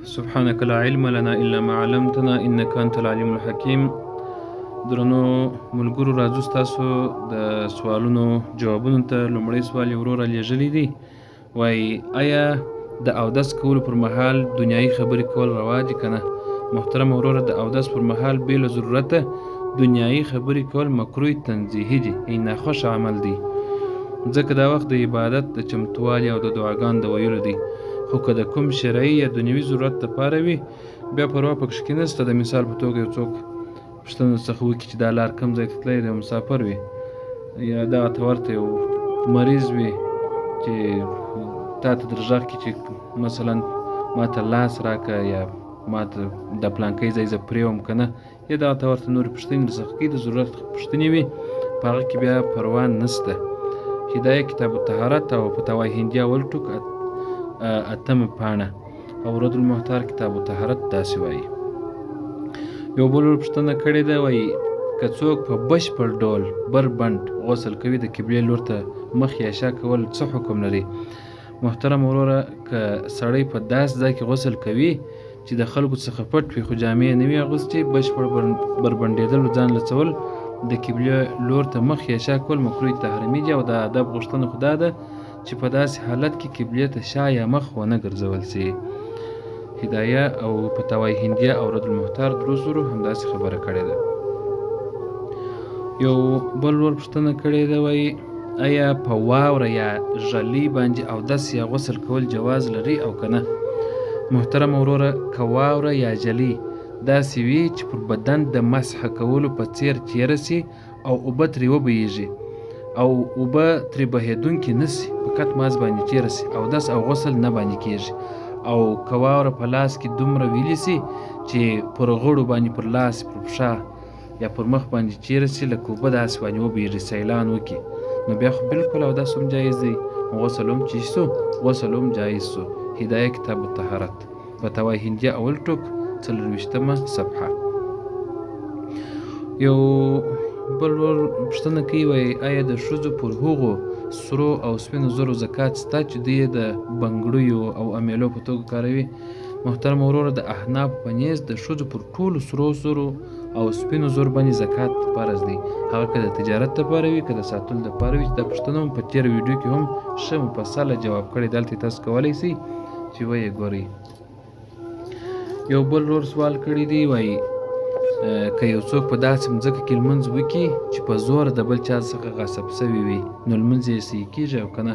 سبحانك لا علم لنا الا ما علمتنا انك انت العليم الحكيم. درنو ملګرو، راځو ستاسو د سوالونو جوابونو ته. لومړی سوال یې وروره لیږلی دی، وایي آیا د اودس کولو پر مهال دنیایي خبرې کول روا دي که نه؟ محترم وروره، د اودس پر مهال بې له ضرورته دنیایي خبرې کول مکروه تنزیهي دي، یعنې ناخوښ عمل دی، ځکه دا وخت د عبادت د چمتووالي او د دعاګانو د ویلو دی. خو که د کوم شرعي یا دنیوي ضرورت دپاره وي، بیا پروا پکښې کې نشته. د مثال په توګه یو څوک پوښتنه څخه وکړي چې دا لار کوم ځای ته تللی دی، مسافر وي یا دغه ته ورته یو مریض وي چې تا ته در غږ کړي چې مثلا ما ته لاس راکړه یا ما ته د پلانکۍ ځای زه پرېوم که نه، یا دغه ته ورته نورې پوښتنې درڅخه کوي، د ضرورت پوښتنې وي، په هغه کې بیا پروا نشته. هدایه کتاب الطهارت او فتاوی هندیه اول ټوک 8مه پاڼه او رد المحتار کتاب الطهارت داسې وایي. یو بل پوښتنه کړې ده، وایي که څوک په بشپړ ډول بربنډ غسل کوي، د قبلې لور ته مخ یا شا کول څه حکم لري؟ محترم وروره، که سړی په داسې ځای کې غسل کوي چې د خلکو څخه پټ وي، خو جامې یې نه وي اغوستې، بشپړ بربنډېدل ځان لڅول، د قبلې لور ته مخ یا شا کول مکروه تحریمي دي، او د ادب غوښتنه خو دا ده چې په داسې حالت کې قبلې ته شا یا مخ ونه ګرځول سي. هدایه او فتاوی هندیه او رد المحتار دروزرو همداسې خبره کړې ده. یو بل ور پوښتنه کړې ده، وایي آیا په واوره یا ژلۍ باندې اودس یا غسل کول جواز لري او که نه؟ محترم وروره، که واوره یا ژلۍ داسې وي چې پر بدن د مسح کولو په څیر تېره سي او اوبه ترې وبهیږي او اوبه ترې بهېدونکې نه سي، فقط ماز باندې تېره سي، اودس او غسل نه باندې کېږي. او که واوره په لاس کې دومره ویلې سي چې پر غړو باندې، پر لاس، پر پښه یا پر مخ باندې تېره سي، لکه اوبه داسې باندې وبهیږي، سیلان وکړي، نو بیا خو بلکل اودس هم جایز دی، غسل هم چې سو غسل هم جایز سو. هدایه کتاب الطهارت فتاوی هندیه اول ټوک 24مه صفحه. یو بل ور پوښتنه کوي، وایي آیا د ښځو پر هغو سرو او سپینو زرو زکات شته چې دوی یې د بنګړیو او امیلو په توګه کاروي؟ محترم وروره، د احنافو په نیز د ښځو پر ټولو سرو زرو او سپینو زرو باندې زکات فرض دی، هغه که د تجارت دپاره وي، که د ساتلو دپاره وي. چې دا پوښتنه هم په تېره ویډیو کې هم ښه مفصله جواب کړی، دلته تاسو کولی سئ چې ویې ګورئ. یو بل ورور سوال کړی دی، وایي که یو څوک په داسې مځکه کې لمونځ وکړي چې په زور د بل چا څخه غصب سوی وي، نو لمونځ یې صحیح کېږي او که نه؟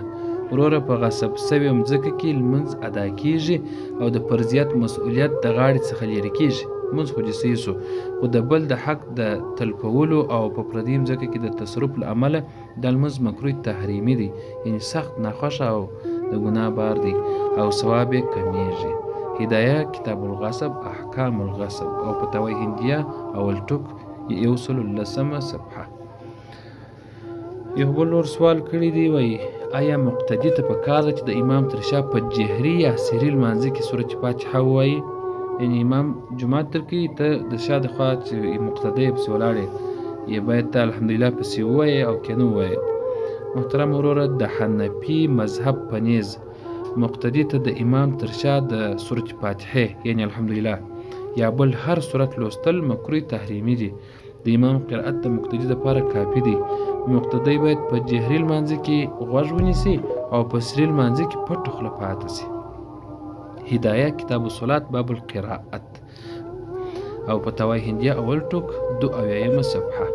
وروره، په غصب سوې مځکه کې لمونځ ادا کېږي او د فرضیت مسؤلیت د غاړې څخه لرې کېږي، لمونځ خو دې صحیح سو، خو د بل د حق د تلفولو او په پردۍ مځکه کې د تصرف له امله دا لمونځ مکروه تحریمي دی، یعنې سخت ناخوښه او د ګناه بار دی او ثواب یې کمیږي. هدایه کتاب الغصب احکام الغصب او فتاوی هندیه اول ټوک 110مه صفحه. یو بل ور سوال کړی دی، وایي آیا مقتدي ته پکار ده چې د امام تر شا په جهري یا سري لمانځه کې سورة فاتحه ووایي؟ یعنې امام جماعت درکوي، ته د شا د خوا چې مقتدی یې پسې ولاړ یې باید ته الحمدلله پسې ووایې او که نه ووایې. محترم وروره، د حنفي مذهب په نیز مقتدي ته د امام تر شا د سورة فاتحه یعنې الحمدلله یا بل هر سورت لوستل مکروه تحریمي دي، د امام قرأت د مقتدي دپاره کافي دی. مقتدی باید په جهري لمانځه کې غوږ ونیسي او په سري لمانځه کې پټه خوله پاته سي. هدایه کتاب الصلات باب القراءت او فتاوی هندیه اول ټوک 82مه صفحه.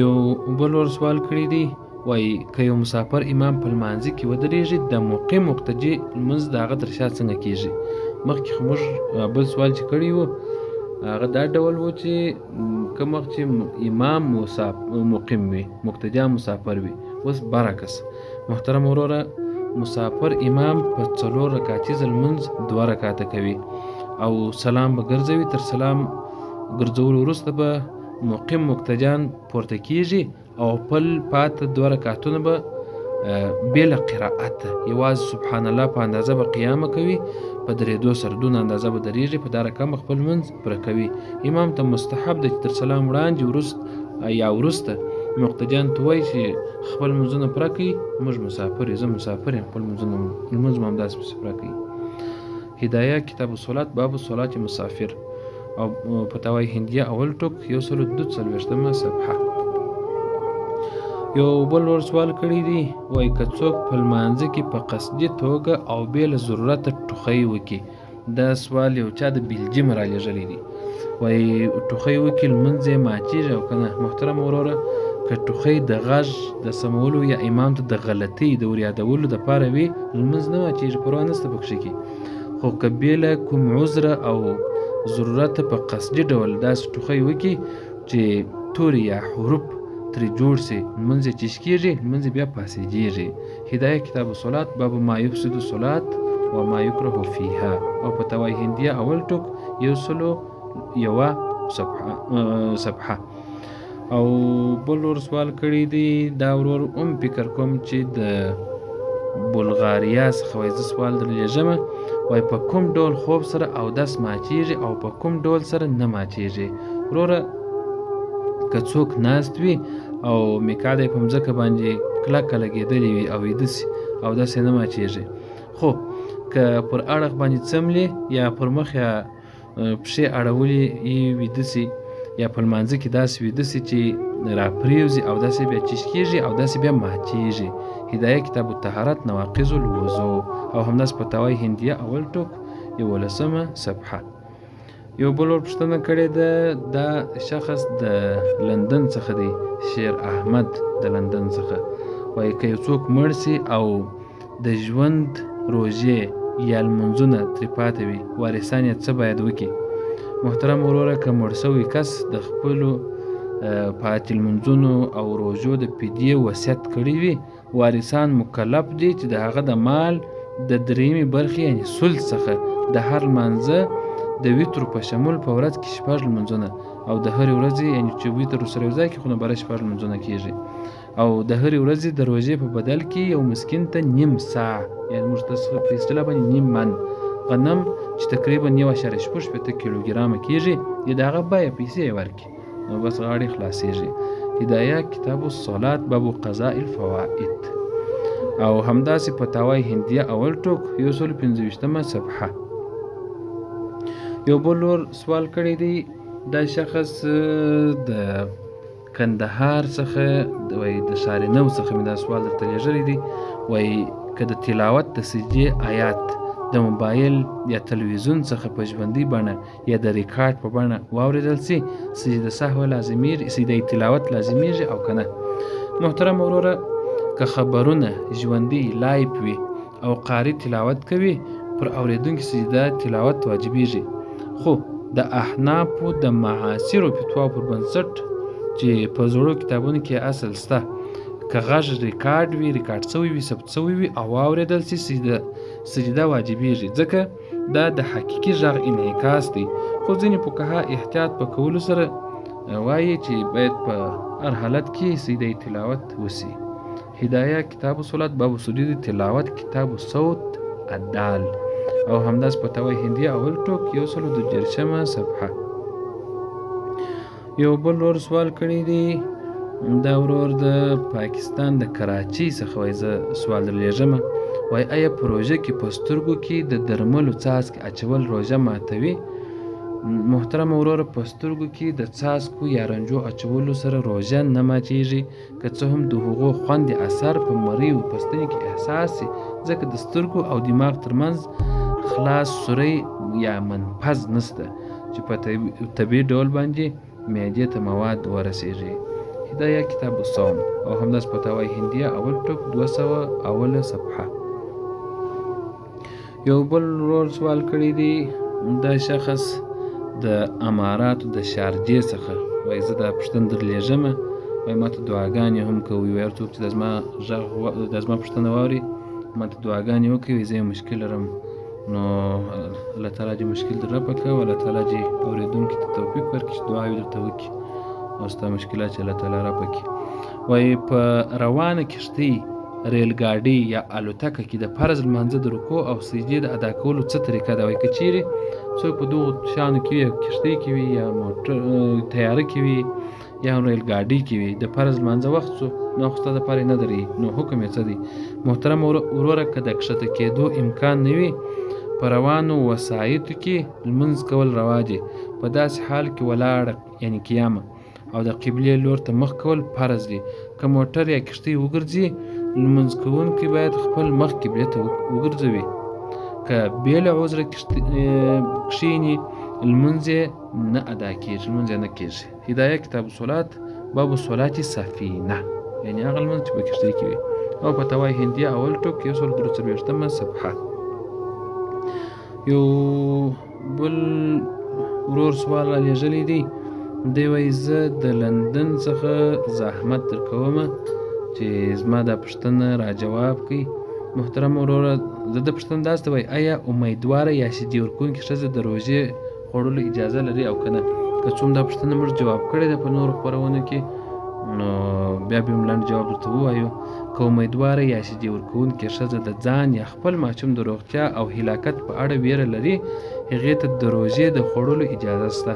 یو بل ور سوال کړی دی، وایي که یو مسافر امام په لمانځه کې ودرېږي، د مقیم مقتدي لمونځ د هغه تر شا څنګه کېږي؟ مخکې خو موږ بل سوال چې کړی و هغه دا ډول و چې کوم وخت چې امام مقیم وي، مقتدیان مسافر وي. اوس برعکس محترم وروره، مسافر امام په 4 رکعتیزه لمونځ 2 رکعته کوي او سلام به ګرځوي، تر سلام ګرځولو وروسته به مقیم مقتدیان پورته کېږي او خپل پاته 2 رکعتونه به بېله قرائت یوازې سبحان الله په اندازه به قیامه کوي، په درېدو سره دونه اندازه به درېږي، په دا رقم خپل لمونځ پوره کوي. امام ته مستحب ده چې تر سلام وړاندې وروسته مقتدیان ته وایي چې خپل لمونځونه پوره کوي. موږ مسافر یو، زه مسافر یم، خپل لمونځ مو همداسې پسې پوره کوي. هدایه کتاب الصلات باب صلات مسافر او فتاوی هندیه اول ټوک 142 صفحه. یو بل ور سوال کړی دی وای که څوک په لمانځه کې په قصدي توګه او بې له ضرورته ټوخی وکړي. دا سوال یو چا د بلجیم را لېږلی دی. وای ټوخی وکړي لمونځ یې ماتېږي او که نه؟ محترم وروره، که ټوخی د غږ د سمولو یا امام ته د غلطۍ د وریادولو دپاره وي لمونځ نه ماتېږي، پروا نشته پکښې کې. خو که بې له کوم عذره او ضرورته په قصدي ډول داسې ټوخی وکړي چې توري یا حروف ترې جوړ سي، لمونځ یې چیش کېږي، لمونځ یې بیا پاسېږي. هدایه کتاب الصلات باب ما یفسد الصلات و ما یکره فیها او فتاوی هندیه اول ټوک 101 صفحه. او بل ور سوال کړی دی، دا ورور فکر کوم چې د بلغاریا څخه وایي. زه سوال در لېږمه، وایي په کوم ډول خوب سره اودس ماتېږي او په کوم ډول سره نه ماتېږي. وروره، که څوک ناست وي او میکاده یې په مځکه باندې کلکه لګېدلې وي او ویده سي اودس یې نه ماتېږي. خو که پر اړخ باندې څملې یا پر مخ یا پښې اړولې یې ویده سي یا په لمانځه کې داسې ویده سي چې راپرېوځي او داسې بیا چیش کېږي او داسې بیا ماتېږي. هدایه کتاب الطهارت نواقض الوضو او همداسې فتاوی هندیه اول ټوک 11 صفحه. یو بل ور پوښتنه کړې ده، دا شخص د لندن څخه دی، شیر احمد د لندن څخه. وایي که یو څوک مړ سي او د ژوند روژې یا لمونځونه ترې پاتې وي، وارثان یې څه باید وکړي؟ محترم وروره، که مړ شوی کس د خپلو پاتې لمونځونو او روژو د فدیې وصیت کړی وي، وارثان مکلف دي چې د هغه د مال د درېیمې برخې یعنې ثلث څخه د هر لمانځه د ویترو په شمول په ورځ کې 6 لمونځونه او د هرې ورځې یعنې چې ویتر ورسره یو ځای کړي خو نو بره 6 لمونځونه کېږي، او د هرې ورځې د روژې په بدل کې یو مسکین ته نیم ساع یعنې موږ ته په اصطلاح باندې نیم من غنم چې تقریبا 1.6 کیلوګرامه کېږي یا د هغه بیه پیسې یې ورکړي، نو بس غاړې خلاصېږي. هدایه کتاب الصلات باب قضاء الفوائد او همداسې فتاوی هندیه اول ټوک 125 صفحه. یو بل ور سوال کړی دی، دا شخص د کندهار څخه وایي د شارنو څخه مې دا سوال درته لېږلی دی. وایي که د تلاوت د سجدې آیات د موبایل یا تلویزیون څخه په ژوندۍ بڼه یا د ریکارډ په بڼه واورېدل سي، سجده سهو لازمیږي، سجده تلاوت لازمیږي او که نه؟ محترم وروره، که خبرونه ژوندۍ لایف وي او قاري تلاوت کوي، پر اورېدونکي سجده تلاوت واجبېږي. خو د احنافو د معاصرو فتواو پر بنسټ چې په زړو کتابونو کې اصل شته، که غږ ریکارډ وي، ریکارډ شوی وي، ثبت شوی وي او واورېدل سي، سجده واجبېږي، ځکه دا د حقیقي غږ انعکاس دی. خو ځینې فقها احتیاط په کولو سره وایي چې باید په هر حالت کې سجده تلاوت وسي. هدایه کتاب الصلات باب سجود تلاوت کتاب الصوت الدال او همداس فتاوی هندیه اول ټوک 122 صفحه. یو بل ور سوال کړی دی، دا ورور د پاکستان د کراچۍ څخه وایي. زه سوال در لېږمه، وایي آیا په روژه کې په سترګو کې د درملو څاڅکي اچول روژه ماتوي؟ محترم وروره، په سترګو کې د څاڅکو یا رنجو اچولو سره روژه نه ماتېږي، که څه هم د هغو خوند اثر په مریو پستنې کې احساس شي، ځکه د سترګو او دماغ ترمنځ خلاص سوری یا منفذ نشته چې په طبیعي ډول باندې معدې ته مواد ورسېږي. هدایه کتاب الصوم او همداس فتاوی هندیه اول ټوک 201 صفحه. یو بل ورور سوال کړی دی، دا شخص د اماراتو د شارجې څخه وایي. زه دا پوښتنه در لېږمه، وایي ما ته دعاګانې هم کوي، وایي هر څوک چې د زما پوښتنه واوري ما ته دعاګانې وکوي، زه یو مشکل لرم، نو الله تعالی دې مشکل در رفع کړه او الله تعالی دې اورېدونکي ته توفیق ورکړي چې دعا یې درته وکړي او ستا مشکلات چې الله تعالی رفع کړي. وایي په روانه کښتۍ، ریل ګاډۍ یا الوتکه کې د فرض لمانځه د رکوع او سجدې د ادا کولو څه طریقه ده؟ وایي که چیرې څوک په دغو شیانو کې وي، کښتۍ کې وي یا موټر تیاره کې وي یا هم ریل ګاډۍ کې وي، د فرض لمانځه وخت شو نو خو ستا دپاره یې نه درېږي، نو حکم یې څه دی؟ محترم وروره، که د کښته کېدو امکان نه وي، په روانو وسایطو کې لمونځ کول روا دي. په داسې حال کې ولاړه یعنې قیامه او د قبلې لور ته مخ کول فرض دي. که موټر یا کښتۍ وګرځي لمونځ کوونکی باید خپل مخ قبلې ته وګرځوي. که بې له عذره کښېني لمونځ یې نه ادا کېږي، لمونځ یې نه کېږي. هدایه کتاب الصلات باب الصلات سفینه یعنې هغه لمونځ چې په کښتۍ کې وي. او فتاوای هندیه اول ټوک 143 صفحه. یو بل ورور سوال را لېږلی دی. دی وایي زه د لندن څخه زحمت در کومه چې زما دا پوښتنه را جواب کړي. محترم وروره زه د پوښتنه داسې وایي آیا امیدواره یا شیدې ورکوونکې ښځه د روژې خوړلو اجازه لري او که نه؟ که څوم دا پوښتنه موږ جواب کړې ده په نورو خپرونو کې نو بیا به هم لنډ جواب درته ووایو. که امیدواره یا شیدې ورکوونکې ښځه د ځان یا خپل ماشوم د روغتیا او هلاکت په اړه ویره لري هغې ته د روژې د خوړلو اجازه شته.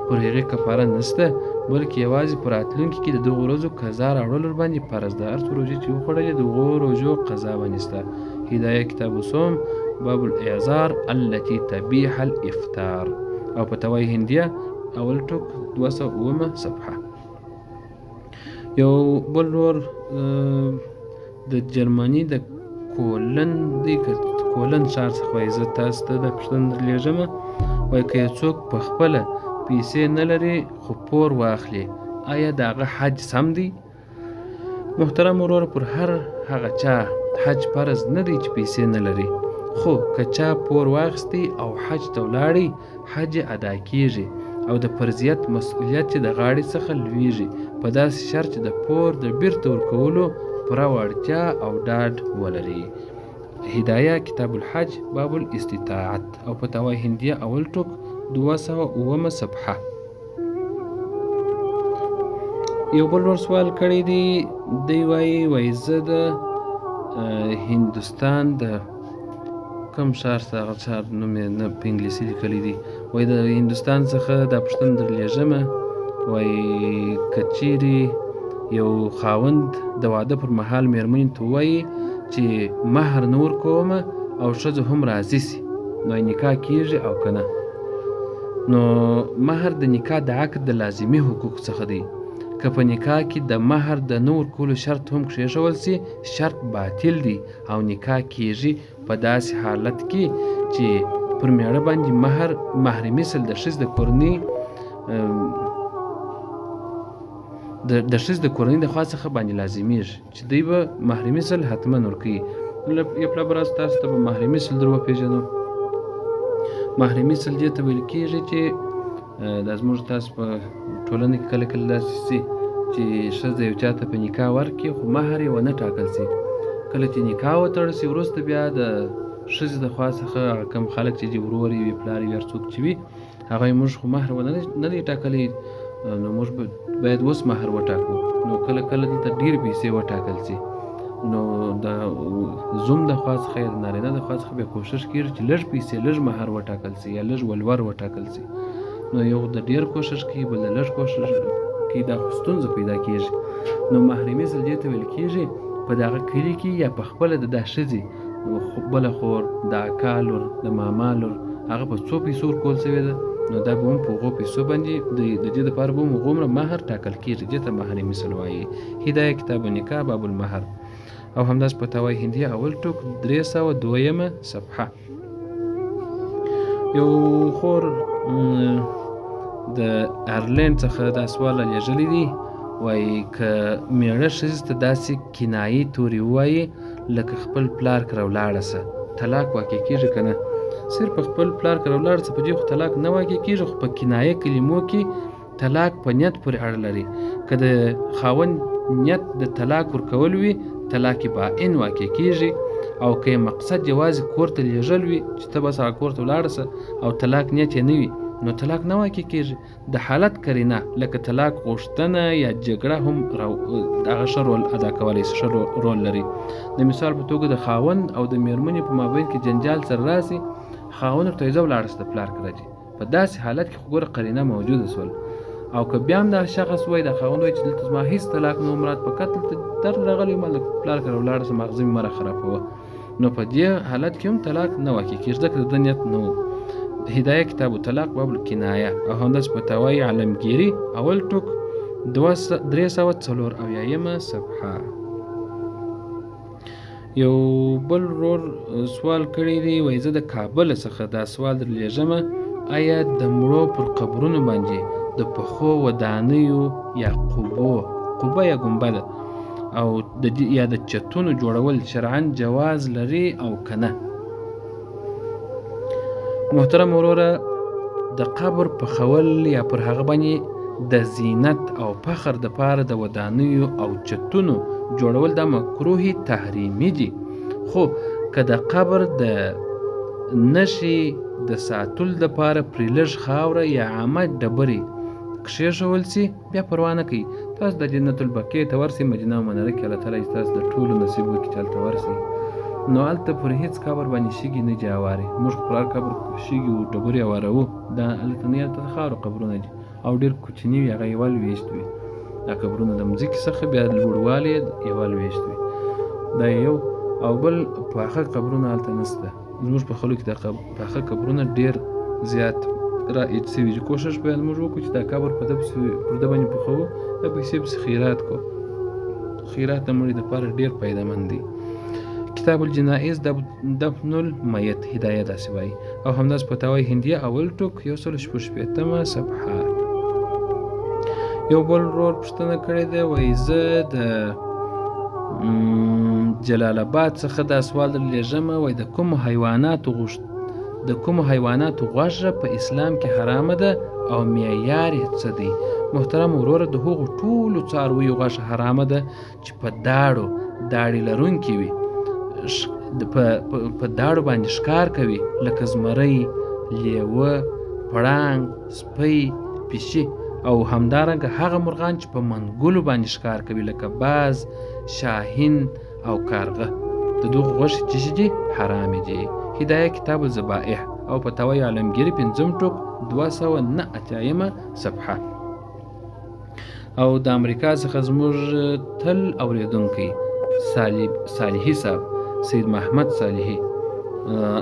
پر هغې کفاره نشته بلکې یوازې په راتلونکي کې د دغو ورځو قضا راوړل ورباندې فرض ده. هر څو روژې چې وخوړلې د هغو روژو قضا باندې شته. هدایه کتاب الصوم باب الاعذار التي تبيح الافطار او فتاوای هندیه اول ټوک 207 صفحه. یو بل ورور د جرمني د کولن ښار څخه وایي زه تاسو ته دا پوښتنه درلېږم. وایي که یو څوک په خپله پیسې نه لري خو پور واخلي آیا د هغه حج سم دی؟ محترم ورور پر هر هغه چا حج فرض نه دی چې پیسې نه لري، خو که چا پور واخیستی او حج ته ولاړی حج ادا کیږي او د فرضیت مسؤلیت چې د غاړې څخه لویږي په داسې شرط چې د پور د بیرته ورکولو پوره وړتیا او ډاډ ولري. هدایه کتاب الحج باب الاستطاعت او فتاوای هندیه اول ټوک 207 صفحه. یو بل ور سوال کړی دی. دی وایي زه د هندوستان د کوم ښار څخه هغه ښار نوم یې نه په انګلیسي لیکلی دی. وایي د هندوستان څخه دا پوښتنه درلېږمه. وایي که چیرې یو خاوند د واده پر مهال مېرمنې ته ووایي چې مهر نه ورکومه او ښځه هم راضي سي نو نکاح کېږي او که نه؟ نو مهر د نکاح د عقد د لازمي حقوق څخه دی. که په نکاح کې د مهر د نه ورکولو شرط هم کښېښول سي شرط باطل دی او نکاح کېږي په داسې حالت کې چې پر مېړه باندې مهر مثل د ښځې د کورنۍ د خوا څخه باندې لازمیږي چې دوی به مهر مثل حتما ورکوي. یو پله به راځو تاسو ته به مهر مثل در وپېژنو. مهر مثل دې ته ویل کېږي چې دا زموږ تاسو په ټولنه کې کله کله داسې سي چې ښځه یو چا ته په نکاح ورکړي خو مهر یې ونه ټاکل سي. کله چې نکاح وتړل سي وروسته بیا د ښځې د خوا څخه هغه کوم خلک چې ورور یې وي پلار یې وي هر څوک چې وي هغه یې موږ خو مهر نه دی ټاکلی نو موږ باید اوس مهر وټاکو. نو کله کله دلته ډېرې پیسې وټاکل سي نو د زوم د خوا څخه یا د نارینه د خوا څخه بیا کوشش کېږي چې لږ پیسې لږ مهر وټاکل سي یا لږ ولور وټاکل سي. نو یو د ډېر کوشش کوي بل د لږ کوشش کوي دا خو ستونزه پیدا کېږي. نو مهر مثل دې ته ویل کېږي په دغه کلي کې یا په خپله د دا ښځې بله خور د اکا لور د ماما لور هغه په څو پیسو ورکول سوې ده نو دا به هم په هغو پیسو باندې د دې دپاره به هم هغومره مهر ټاکل کېږي. دې ته مهر مثل وایي. هدایه کتاب النکاح باب المهر او همداسې فتاوای هندیه اول ټوک 302 صفحه. یو خور د ایرلینډ څخه دا سوال رالیږلی دی. وایي که مېړه ښځې ته داسې کنایي تورې ووایي لکه خپل پلار کره ولاړه سه طلاق واقع کېږي که نه؟ صرف خپل پلار کره ولاړه سه په دې خو طلاق نه واقع کېږي خو په کنایه کلمو کې طلاق په نیت پورې اړه لري. که د خاوند نیت د طلاق ورکول وي طلاق باین واقع کېږي او که مقصد یوازې کور ته لیږل وي چې ته بس هغه کور ته ولاړه سه او طلاق نیت یې نه وي نو طلاق نه واقع کېږي. د حالت قرینه لکه طلاق غوښتنه یا جګړه هم هغه ښه رول ادا کولی شي، ښه رول لري. د مثال په توګه د خاوند او د مېرمنې په مابین کې جنجال سره راسي خاوند ورته وایي زه ولاړه سه د پلار کره ځي په داسې حالت کې خو ګوره قرینه موجوده سول او که بیا هم دا شخص وایي د خاوند وایي چې دلته زما هېڅ طلاق نه و مراد فقط دلته درد راغلی ما د پلار کره ولاړه سه مغزه مې مه راخرابوه نو په دې حالت کې هم طلاق نه واقع کېږي ځکه د ده نیت نه و. هدایه کتاب الطلاق باب الکنایه او همداسې فتاوی عالمگیري اول ټوک 394 صفحه. یو بل ورور سوال کړی دی، وایي زه د کابل څخه دا سوال در لېږم، آیا د مړو پر قبرونو باندې د پخو ودانیو یا قبه یا ګنبده او یا د چتونو جوړول شرعاً جواز لري او که نه؟ محترم وروره، د قبر پخول یا پر هغه باندې د زینت او فخر د پاره د ودانیو او چتونو جوړول دا مکروه تحریمي دي، خو که د قبر د نښې د ساتلو دپاره پرې لږ خاوره یا عامه ډبرې کښېښول سي بیا پروا نه کوي. تاسو د جنت البقیع ته ورسئ، مدینه منوره کې الله تعالی تاسو د ټولو نصیب وکړي چې هلته ورسئ. نو هلته پر هېڅ قبر باندې شګې نه دي هوارې. موږ پر هر قبر شګې و ډبرې هواروو، دا هلته نه هلته د خاورو قبرونه دي او ډېر کوچني وي، هغه یوه لویشت وي. دا قبرونه د مځکې څخه بیا لوړوالی یوه لویشت وي. دا یو. او بل پاخه قبرونه هلته نشته. زموږ په خلکو کې د پاخه قبرونه ډېر زیات رایج شوي دي. کوشش باید موږ وکړو چې دا قبر پر ده باندې پخوو، دا پیسې پسې خیرات کړو. خیرات د مړي دپاره ډېر فایدهمند دی. کتاب الجنائز دفن المیت هدایه داسې وایي او همداسې فتاوی هندیه اول ټوک 166 صفحه. یو بل ورور پوښتنه کړې ده، وایي زه د جلال آباد څخه دا سوال در لېږم، وایي د کومو حیواناتو غوښه په اسلام کې حرامه ده او معیار یې څه دی؟ محترم وروره، د هغو ټولو څارویو غوښه حرامه ده چې په داړې لرونکي وي، په داړو باندې ښکار کوي، لکه زمری، لیوه، پړانګ، سپی، پیشي او همدارنګه هغه مرغان چې په منګلو باندې ښکار کوي، لکه باز، شاهین او کارغه. د دغو غوښې چې دي حرامې دي. هدایه کتاب الذبائح او فتاوی عالمگیري 5 ټوک 289 صفحه. او د امریکا څخه زموږ تل اوریدونکی صالحي صاحب، سید محمد صالحي،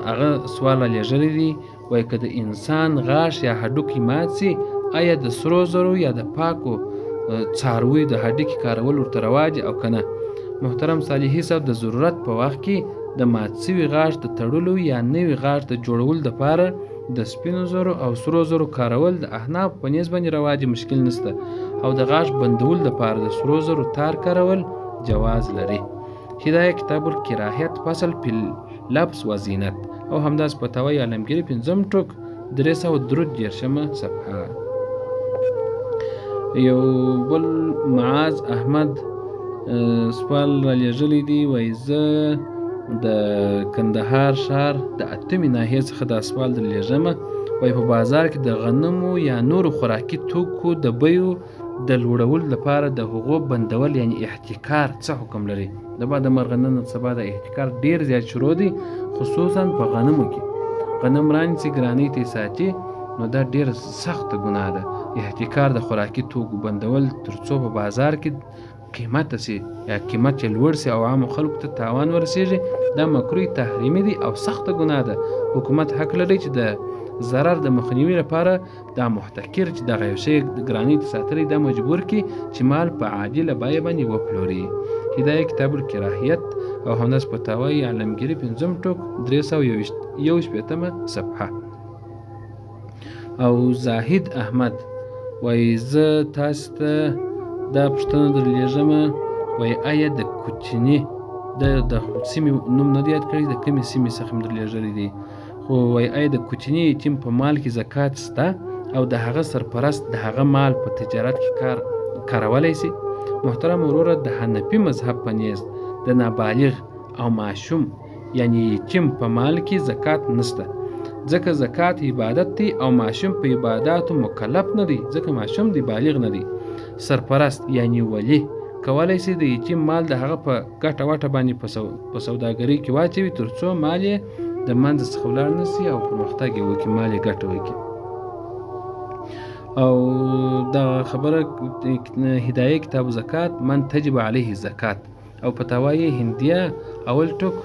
هغه سوال رالیږلی دی، وایي که د انسان غاښ یا هډوکی مات سي، آیا د سرو زرو یا د پاکو څارویو د هډوکي کارول ورته رواج او که نه؟ محترم صالحي صاحب، د ضرورت په وخت کې د مات سوي غاښ د تړلو یا نوي غاښ د جوړولو دپاره د سپینو زرو او سرو زرو کارول د احنافو په نیز باندې رواج مشکل نشته، او د غاښ بندولو دپاره د سرو زرو تار کارول جواز لري. هدایه کتاب الکراهیت فصل فی لبس و زینت او همداسې فتاوی عالمگیري 5 ټوک 333 صفحه. یو بل معاذ احمد سوال رالیږلی دی، وایي زه د کندهار ښار د 8مې ناحیې څخه دا سوال در لېږم، وایي په بازار کې د غنمو یا نورو خوراکي توکو د بیو د لوړولو لپاره د هغو بندول یعنی احتکار څه حکم لري؟ د بعد مرغه نن سبا د احتکار ډېر زیات شروع دی، خصوصا په غنمو کې. غنم رانیسي ګرانۍ ته یې ساتي، نو دا ډېره سخته ګناه ده. احتکار د خوراکي توکو بندول تر څو په بازار کې قیمت سي یا قیمت یې لوړ سي او عامو خلکو ته تاوان ورسیږي، دا مکروه تحریمي دی او سخته ګناه ده. حکومت حق لري چې د ضرر د مخنیوي لپاره دا محتکر چې دغه یو شی ګرانۍ ته ساتلی دا مجبور کړي چې مال په عاجله بیه باندې وپلوري. هدایه کتاب الکراهیت او همداسې فتاوی عالمگیري 5 ټوک 321 صفحه. او زاهد احمد وایي زه تاسو ته دا پوښتنه در لېږم، وایي آیا د کوچني د سیمې نوم نه دی یاد کړی، د کومې سیمې څخه مې در لېږلی دی، خو وایي آیا د کوچني یتیم په مال کې زکات شته او د هغه سرپرست د هغه مال په تجارت کې کارولی سي؟ محترم وروره، د حنفي مذهب په نیز د نابالغ او ماشوم یعنی یتیم په مال کې زکات نشته، ځکه زکات عبادت دی او ماشوم په عباداتو مکلف نه دی، ځکه ماشوم دی بالغ نه دی. سرپرست یعنی ولی کولی سي د یتیم مال د هغه په ګټه وټه باندې په سوداګرۍ کې واچوي، تر څو مال یې د منځ څخه ولاړ نه سي او پرمختګ یې وکړي، مال یې ګټه وکړي. او دا خبره هدایه کتاب زکات من تجب علیه زکات او فتاوی هندیه اول ټوک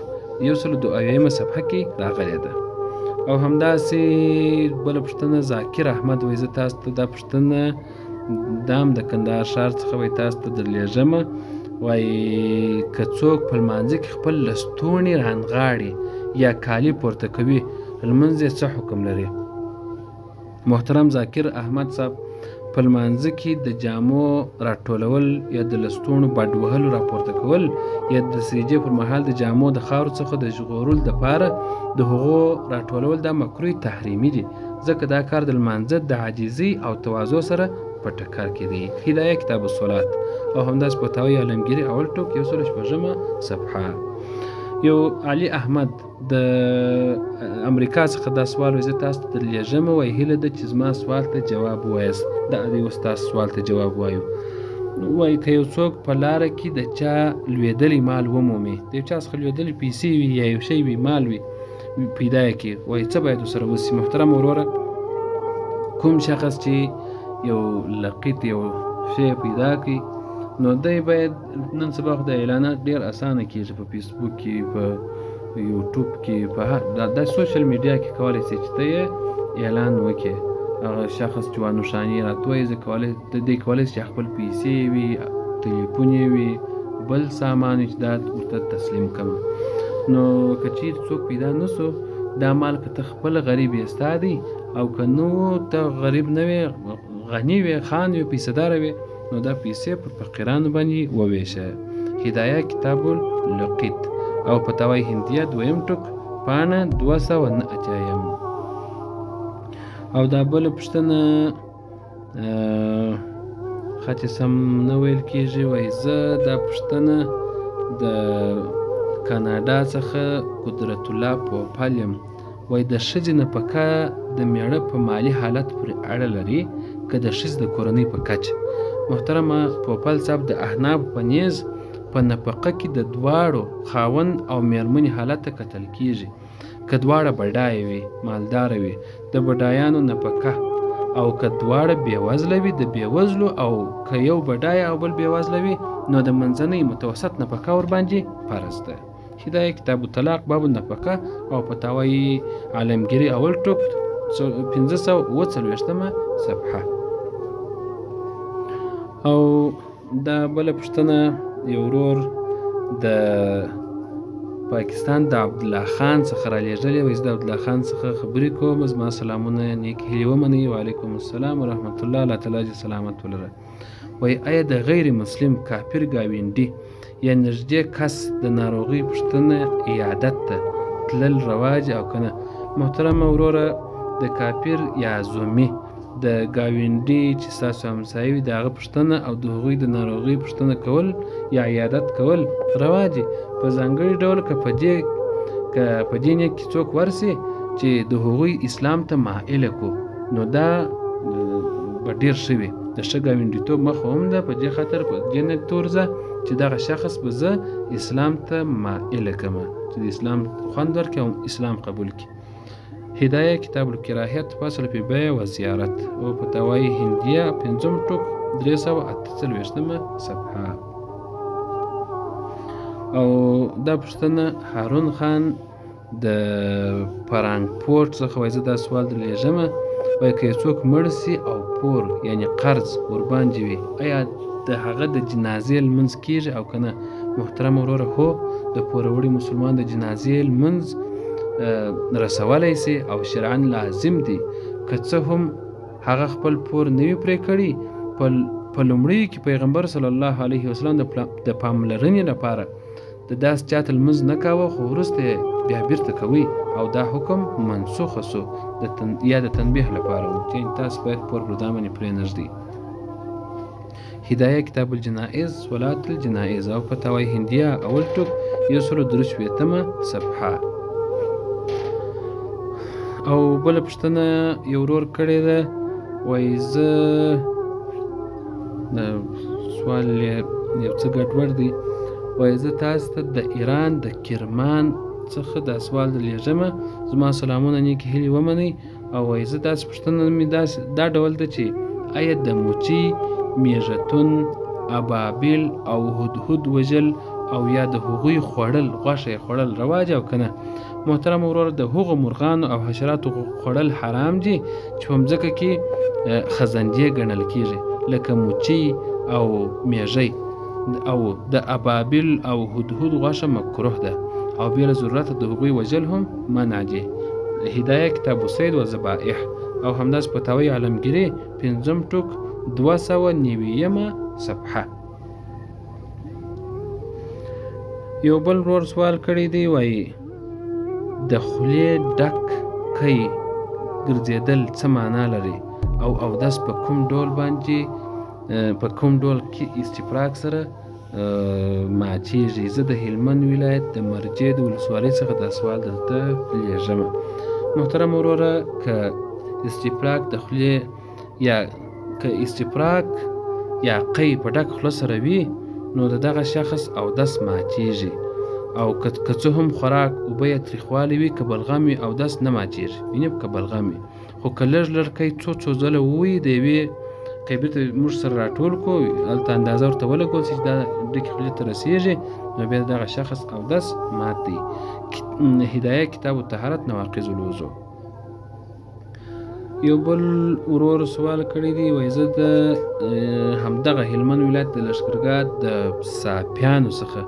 102 صفحه کې راغلی ده. او همداسې بله پوښتنه ذاکر احمد وایي زه تاسو ته دا پوښتنه دام د کندهار ښار څخه وایي تاسو ته درلیږمه، وایي که څوک په لمانځه کې خپل لستوڼي رانغاړي یا کالي پورته کوي لمونځ یې څه حکم لري؟ محترم ذاکر احمد صاحب، په لمانځه کې د جامو راټولول یا د لستوڼو بډ وهلو راپورته کول یا د سجدې پر مهال د جامو د خاورو څخه د ژغورلو دپاره د هغو راټولول دا مکروه تحریمي دي، ځکه دا کار د لمانځه د عاجزۍ او تواضع سره په ټکر کې دی. هدایه کتاب الصلات او همداسې فتاوی عالمگیری اول ټوک 106 صفحه. یو علي احمد د امریکا څخه دا سوال وایي زه تاسو ته درلیږم، وایي هیله ده چې زما سوال ته جواب ووایاست. دا دی اوس تاسو سوال ته جواب وایو. وایي که یو څوک په لاره کې د چا لوېدلی مال ومومي، د یو چا څخه لوېدلی پیسې وي یا یو شی وي مال وي پیدا یې کړي، وایي څه باید ورسره وشي؟ محترم وروره، کوم شخص چې یو لقیط یو شی پیدا کړي نو دی باید نن سبا خو د اعلانات ډېر اسانه کېږي په فیسبوک کې، په یوټیوب کې، په هر دا سوشل میډیا کې کولی شي چې ته یې اعلان وکړې. هغه شخص چې وانوشاني راته وایي زه دی کولی شي خپل پیسې وي، تلیفون یې وي، بل سامان چې دا ورته تسلیم کړم. نو که چیرې څوک پیدا نه سو دا مال که ته خپل غریب یې ستا دی او که نو ته غریب نه وې، غني وې، خان وې، پیسه‌داره وې، نو دا پیسې پر فقیرانو باندې وویشه. هدایه کتاب اللقیط او فتاوی هندیه 2 ټوک پاڼه 209. او دا بله پوښتنه ښه چې سم نه ویل کېږي، وایي زه دا پوښتنه د کاناډا څخه قدرت الله پوپل یم، وایي د ښځې نفقه د میړه په مالي حالت پورې اړه لري که د ښځې د کورنۍ په کچه؟ محترمه پوپل صاحب، د احناف په نیز په نفقه کې د دواړو خاوند او میرمنې حالت ته کتل کېږي. که دواړه بډایه وي، مالداره وي، د بډایانو نفقه، او که دواړه بېوزله وي د بېوزلو، او که یو بډایه او بل بېوزله وي نو د منځنۍ متوسط نفقه ورباندې فرض ده. هدایه کتاب الطلاق باب النفقه او فتاوی عالمگیری اول ټوک 540 صفحه. او دا بله پوښتنه یو ورور د پاکستان د عبدالله خان څخه رالیږلې، وایي زه د عبدالله خان څخه خبرې کوم، زما سلامونه نیک هیلې ومنئ. وعلیکم السلام ورحمت الله، الله تعالی دې سلامت ولره. وایي آیا د غیر مسلم کافر ګاونډي یا نږدې کس د ناروغۍ پوښتنه عیادت ته تلل رواج او که نه؟ محترمه وروره، د کافر یا ذمي د ګاونډي چې ستاسو همسایه وي د هغه پوښتنه او د هغوی د ناروغۍ پوښتنه کول یا عیادت کول رواج دي، په ځانګړي ډول که په دې نیت کې څوک ورسي چې د هغوی اسلام ته مائله کو نو دا به ډېر ښه وي. د ښه ګاونډیتوب مخه هم ده، په دې خاطر په دې نیت تورځه چې دغه شخص به زه اسلام ته مائله کړم، چې د اسلام خوند ورکړي او اسلام قبول کړي. هدایه کتاب الکراهیت فصل فی بیع و زیارت او فتاوی هندیه 5 ټوک 348 صفحه. او دا پوښتنه هارون خان د فرانکفورت څخه وایي زه دا سوال درلیږم، وایي که څوک مړ سي او پور یعنی قرض ورباندې وي آیا د هغه د جنازې لمونځ کېږي او که نه؟ محترم وروره، هو د پوروړي مسلمان د جنازې لمونځ رسولی سي او شرعاً لازم دي، که څه هم هغه خپل پور نه وي پرې کړي. په لومړیو کې پیغمبر صلی الله علیه وسلم د پاملرنې لپاره د داسې چاته لمونځ نه کاوه، خو وروسته یې بیا بیرته کوي او دا حکم منسوخه سو یا د تنبیه لپاره و چې تاسو باید پور پر دا باندې پرېنږدئ. هدایه کتاب الجنائز صلات الجنائز او فتاوی هندیه اول ټوک 163 صفحه. او بله پوښتنه یو ورور کړې ده، وایي زه سوال یو څه ګډوډ دی، وایي زه تاسو ته د ایران د کرمان څخه دا سوال درلیږم، زما سلامونه نیکې هیلې ومنئ. او وایي زه داسې پوښتنه مې دا ډول ده چې آیا د موچي، میږتون، ابابیل او هدهد وژل او یا د هغوی خوړل، غوښه یې خوړل رواج او که نه؟ محترم وروره، د هغو مرغانو او حشراتو خوړل حرام دي چې په مځکه کې خزندې ګڼل کېږي، لکه مچۍ او میږۍ، او د ابابیل او هدهد غوښه مکروه ده او بې له ضرورته د هغوی وژل هم منع دي. هدایه کتاب الصید و ذبائح، او همداسې فتاوی عالمگیری 5 ټوک 290 صفحه. یو بل ورور سوال کړی دی، وایي د خولې ډک کی ګرځېدل څه معنا لري او اودس په کوم ډول باندې په کوم ډول کې استفراغ سره ماتیږي؟ زه د هلمند ولایت د مرجې د ولسوالۍ څخه دا سوال درته لیږم. محترم وروره، که استفراغ د خولې یا که استفراغ یا قی په ډک خوله سره وي، نو د دغه شخص اودس ماتیږي، او که څه هم خوراک اوبه یا تریخوالی وي، که بلغم وي اودس نه ماتیږي، یعنې که بلغم وي. خو که لږ لږ قی څو ځله ووایي، د یوې قی بیرته موږ سره راټول کړو، هلته اندازه ورته ولګول چې دا ډکې خولې ته رسېږي، نو بیا د دغه شخص اودس مات دی. هدایه کتاب الطهارت نواقض الوضو. یو بل ورور سوال کړی دی، وایي زه د همدغه هلمند ولایت د لښکرګاه د صافیانو څخه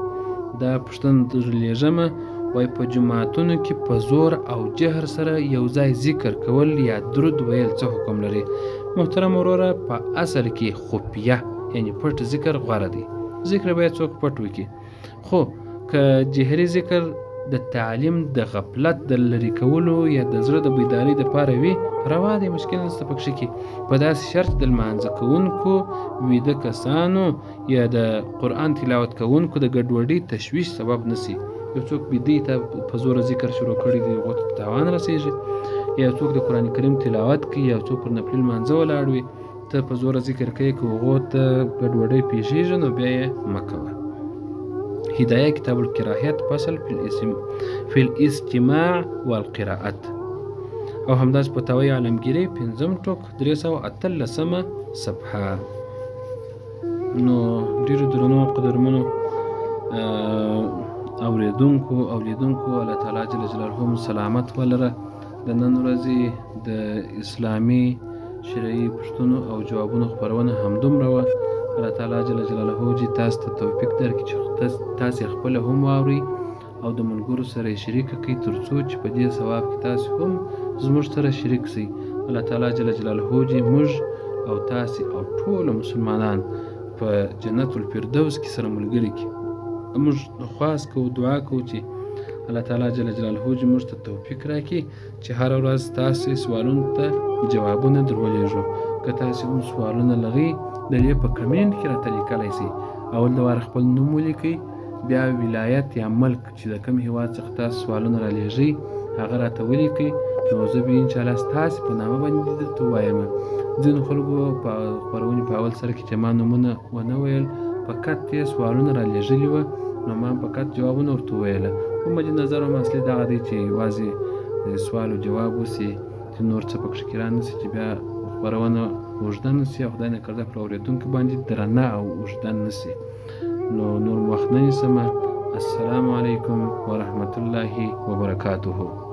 دا پوښتنه در لیږمه، وایي په جوماتونو کې په زور او جهر سره یو ځای ذکر کول یا درود ویل څه حکم لري؟ محترم وروره، په اصل کې خفیه یعنی پټ ذکر غوره دی. ذکر باید څوک پټ وکړي، خو که جهري ذکر د تعلیم د غفلت د لرې کولو یا د زړه د بیدارۍ دپاره وي، روا دی، مشکل نشته پکښې کې، په داسې شرط د لمانځه کوونکو، ویده کسانو یا د قرآن تلاوت کوونکو د ګډوډۍ تشویش سبب نسی. یو څوک بیدۍ ته په زوره ذکر شروع کړی دی، هغو ته تاوان رسېږي، یا څوک د قرآن کریم تلاوت کوي، یا څوک پر نفلي لمانځه ولاړ وي، ته په زوره ذکر کوي، که هغو ته ګډوډۍ پېښېږي نو بیا یې مه کوه. هدایه کتاب الکراهیت فصل فی الاستماع والقراءت، او همداسې فتاوی عالمگیری 5 ټوک 318 صفحه. نو ډېرو درنو قدرمنو اوریدونکو او لیدونکو، الله تعالی جل جلاله مو سلامت ولره. د نن ورځې د اسلامي شرعي پوښتنو او جوابونو خپرونه همدومره وه. الله تعالی جل جلاله دې تاسو ته توفیق درکړي چې تاسې خپله هم واورئ او د ملګرو سره یې شریکه کړئ، تر څو چې په دې ثواب کې تاسې هم زموږ سره شریک شئ. الله تعالی جل جلاله دې موږ او تاسې او ټول مسلمانان په جنت الفردوس کې سره ملګري کړي. موږ خواست کوو، دعا کوو چې الله تعالی جل جلاله دې موږ ته توفیق راکړي چې هره ورځ تاسې سوالونو ته جوابونه در ولېږو. که تاسې هم سوالونه لرئ، د دې په کمنټ کې راته لیکلی شئ. اول د واره خپل نوم ولیکئ، بیا ولایت یا ملک چې د کوم هېواد څخه تاسو سوالونه رالېږئ هغه راته ولیکئ، نو زه به انشاءالله ستاسې په نامه باندې درته ووایم. ځینو خلکو په خپرونې په اول سر کې چې ما نومونه ونه ویل، فقط یې سوالونه رالېږلي وه، نو ما فقط جوابونه ورته وویله. خو مد نظر هم اصلي دغه دی چې یوازې سوال و جواب وسي، چې نور څه پکښې کې رانسي، چې بیا خپرونه اوږده نسي او خدای نکرده پر اورېدونکي باندې درنه او اوږده نسي. نو نور وخت نه نیسمه. السلام علیکم ورحمة الله وبرکاته.